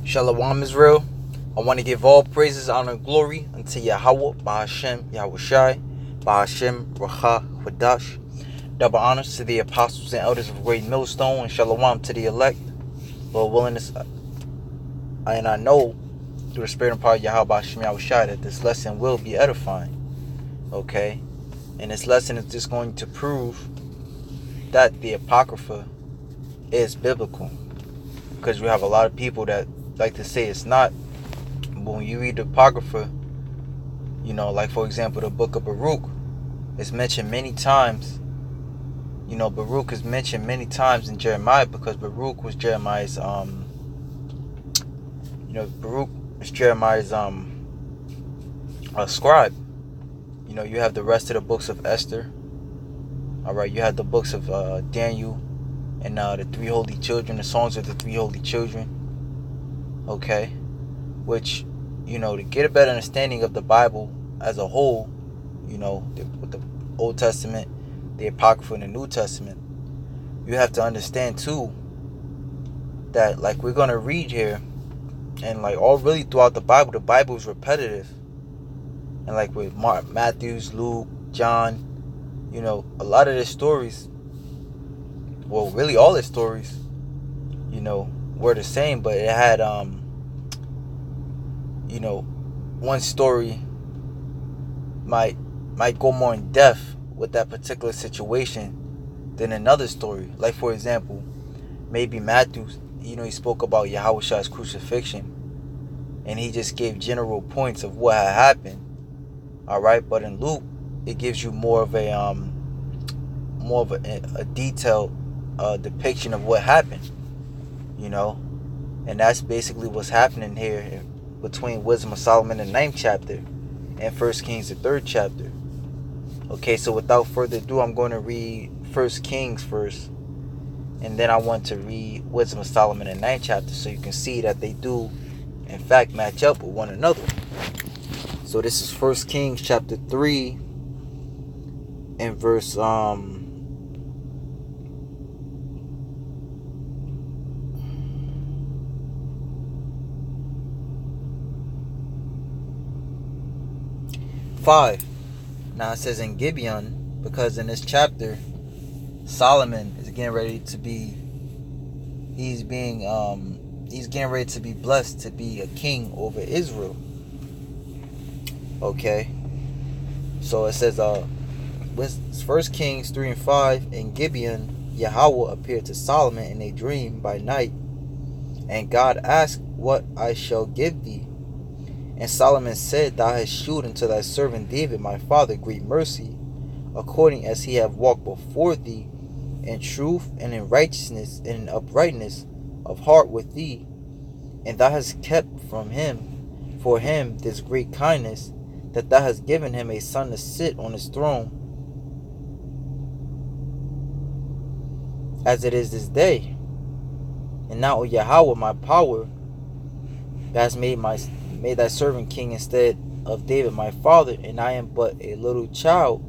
Shalom Israel. I want to give all praises, honor, and glory unto Yahweh, Bahashem, Yahushai, Bahashem, Racha, Hadash. Double honors to the apostles and elders of Great Millstone, and Shalom to the elect. Lord willing, and I know through the spirit and power of Yahweh, Bahashem, Yahushai, that this lesson will be edifying. Okay? And this lesson is just going to prove that the apocrypha is biblical. Because we have a lot of people that like to say it's not. But when you read the apocrypha, like for example the book of Baruch, it's mentioned many times. Baruch is mentioned many times in Jeremiah because Baruch was Jeremiah's scribe. You have the rest of the books of Esther. Alright, you have the books of Daniel and the three holy children, the songs of the three holy children. Okay, which to get a better understanding of the Bible as a whole, with the Old Testament, the Apocrypha, and the New Testament, you have to understand too that like we're gonna read here, and like all really throughout the Bible is repetitive, and like with Matthew's, Luke, John, a lot of their stories, well, really all their stories, were the same, but it had one story might go more in depth with that particular situation than another story. Like for example, maybe Matthew, he spoke about Yahushua's crucifixion, and he just gave general points of what had happened. All right, but in Luke, it gives you more of a detailed depiction of what happened. And that's basically what's happening here between Wisdom of Solomon, the 9th chapter, and 1 Kings, the 3rd chapter. Okay, so without further ado, I'm going to read 1 Kings first, and then I want to read Wisdom of Solomon, the 9th chapter, so you can see that they do, in fact, match up with one another. So this is 1 Kings chapter 3 and verse 5. Now it says in Gibeon, because in this chapter Solomon is getting ready to be he's getting ready to be blessed to be a king over Israel. Okay, so it says with 1 Kings 3 and 5, in Gibeon Yahweh appeared to Solomon in a dream by night, and God asked, what I shall give thee? And Solomon said, thou hast shewed unto thy servant David my father great mercy, according as he have walked before thee in truth and in righteousness and in uprightness of heart with thee. And thou hast kept for him this great kindness, that thou hast given him a son to sit on his throne, as it is this day. And now, O Yahweh, my power, thou hast made thy servant king instead of David my father, and I am but a little child.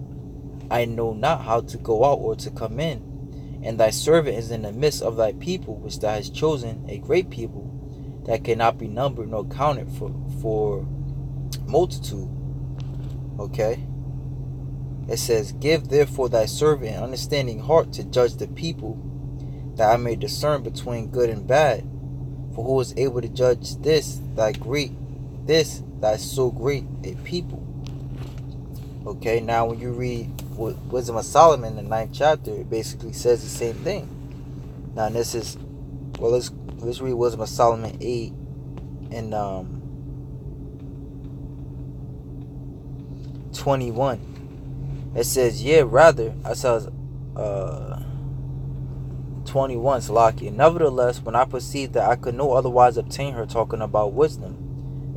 I know not how to go out or to come in. And thy servant is in the midst of thy people, which thou hast chosen, a great people, that cannot be numbered nor counted for multitude. Okay. It says, give therefore thy servant an understanding heart to judge the people, that I may discern between good and bad. For who is able to judge this thy so great a people? Okay, now when you read Wisdom of Solomon, the 9th chapter, it basically says the same thing. Now this is, well, let's read Wisdom of Solomon 8 and 21. It says, yeah, rather, I says 21, Salaki. Nevertheless, when I perceived that I could no otherwise obtain her, talking about wisdom,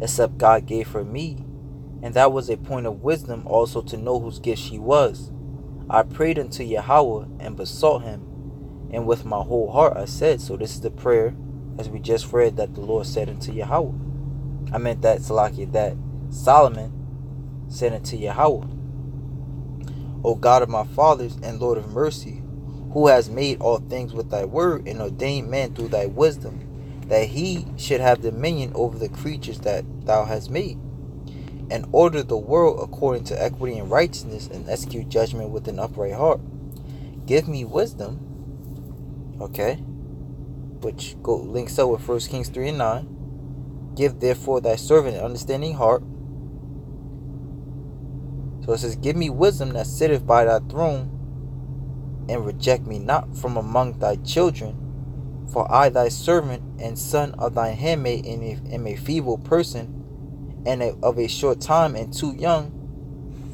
except God gave her me, and that was a point of wisdom also to know whose gift she was, I prayed unto Yahweh and besought him, and with my whole heart I said. So this is the prayer, as we just read, that the Lord said unto Yahweh. I meant that, Salaki, that Solomon said unto Yahweh, O God of my fathers and Lord of mercy, who has made all things with thy word, and ordained man through thy wisdom, that he should have dominion over the creatures that thou hast made, and order the world according to equity and righteousness, and execute judgment with an upright heart. Give me wisdom, okay, which links up with 1 Kings 3 and 9. Give therefore thy servant an understanding heart. So it says, give me wisdom that sitteth by thy throne, and reject me not from among thy children. For I, thy servant and son of thine handmaid, am a feeble person, and of a short time, and too young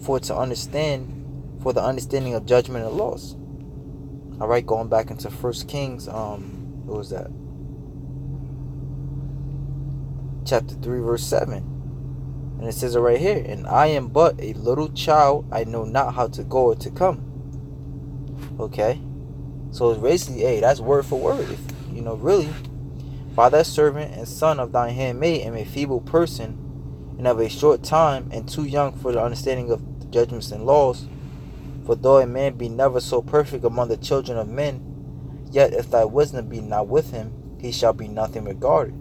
for the understanding of judgment and laws. All right, going back into 1 Kings, what was that? Chapter 3, verse 7. And it says it right here, and I am but a little child, I know not how to go or to come. Okay, so it's basically, hey, that's word for word. If, really, by thy servant and son of thine handmaid am a feeble person, and of a short time, and too young for the understanding of the judgments and laws. For though a man be never so perfect among the children of men, yet if thy wisdom be not with him, he shall be nothing regarded.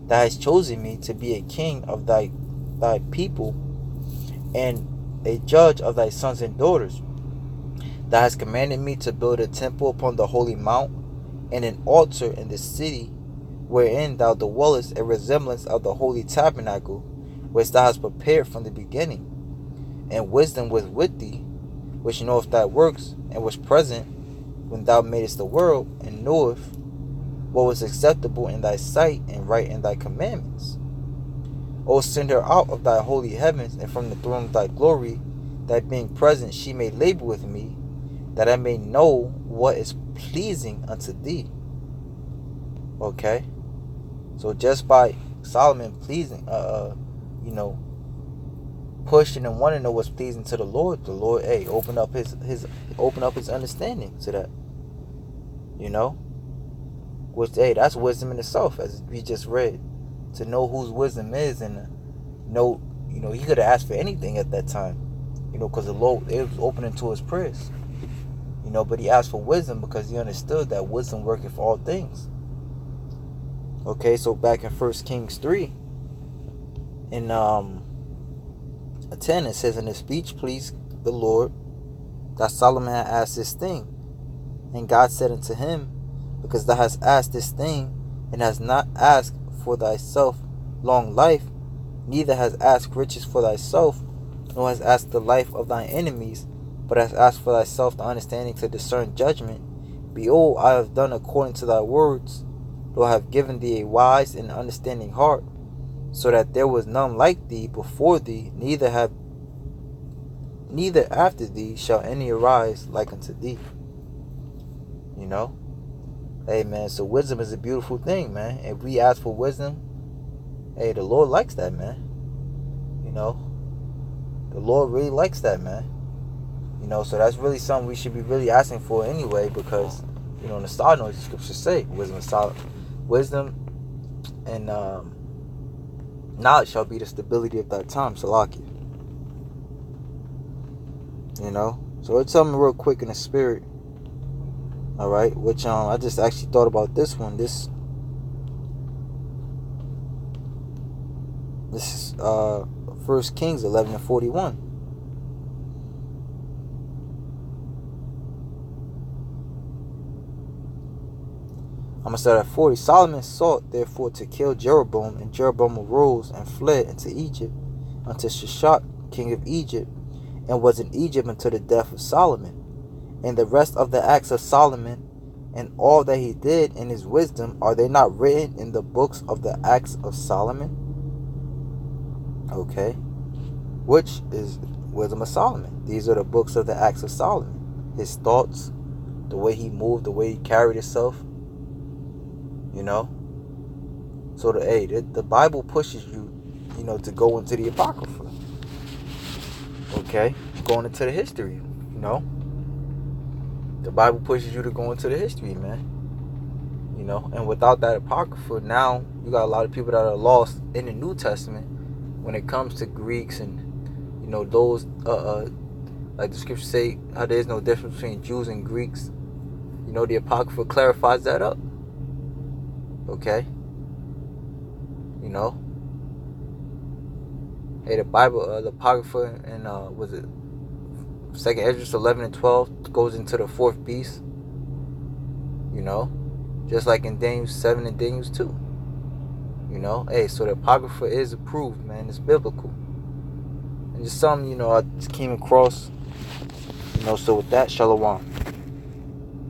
Thou hast chosen me to be a king of thy people, and a judge of thy sons and daughters. Thou hast commanded me to build a temple upon the holy mount, and an altar in the city wherein thou dwellest, a resemblance of the holy tabernacle, which thou hast prepared from the beginning. And wisdom was with thee, which knoweth thy works, and was present when thou madest the world, and knoweth what was acceptable in thy sight, and right in thy commandments. O send her out of thy holy heavens, and from the throne of thy glory, that being present she may labor with me, that I may know what is pleasing unto thee. Okay, so just by Solomon pleasing, pushing and wanting to know what's pleasing to the Lord, hey, open up his understanding to that. Which, hey, that's wisdom in itself, as we just read, to know whose wisdom is, and know, he could have asked for anything at that time, because the Lord, it was opening to his prayers, but he asked for wisdom because he understood that wisdom worketh for all things. Okay, so back in 1 Kings 3, in 10, it says, "And the speech pleased the Lord, that Solomon had asked this thing. And God said unto him, Because thou hast asked this thing, and hast not asked for thyself long life, neither hast asked riches for thyself, nor hast asked the life of thine enemies, but hast asked for thyself the understanding to discern judgment. Behold, I have done according to thy words, though I have given thee a wise and understanding heart, so that there was none like thee before thee, neither after thee shall any arise like unto thee." Hey, man, so wisdom is a beautiful thing, man. If we ask for wisdom, hey, the Lord likes that, man. The Lord really likes that, man. So that's really something we should be really asking for anyway, because, in the side note, the scriptures say, wisdom and knowledge shall be the stability of thy time, Salaki. So it's something real quick in the spirit. All right, which I just actually thought about this one. This is 1 Kings 11:41. I'm gonna start at 40. Solomon sought therefore to kill Jeroboam, and Jeroboam arose and fled into Egypt unto Shishak, king of Egypt, and was in Egypt until the death of Solomon. And the rest of the acts of Solomon, and all that he did in his wisdom, are they not written in the books of the acts of Solomon? Okay, which is wisdom of Solomon. These are the books of the acts of Solomon. His thoughts, the way he moved, the way he carried himself. So the Bible pushes you, to go into the apocrypha. Okay, going into the history. The Bible pushes you to go into the history, man. And without that apocrypha, now you got a lot of people that are lost in the New Testament when it comes to Greeks and those like the scriptures say, how there is no difference between Jews and Greeks. The apocrypha clarifies that up. Okay? You know? Hey, the Bible, the apocrypha, and was it Second Esdras 11 and 12 goes into the fourth beast. You know, just like in Daniel 7 and Daniel 2. You know, hey, so the apocrypha is approved, man. It's biblical, and just something, you know, I just came across. You know, so with that, shalom.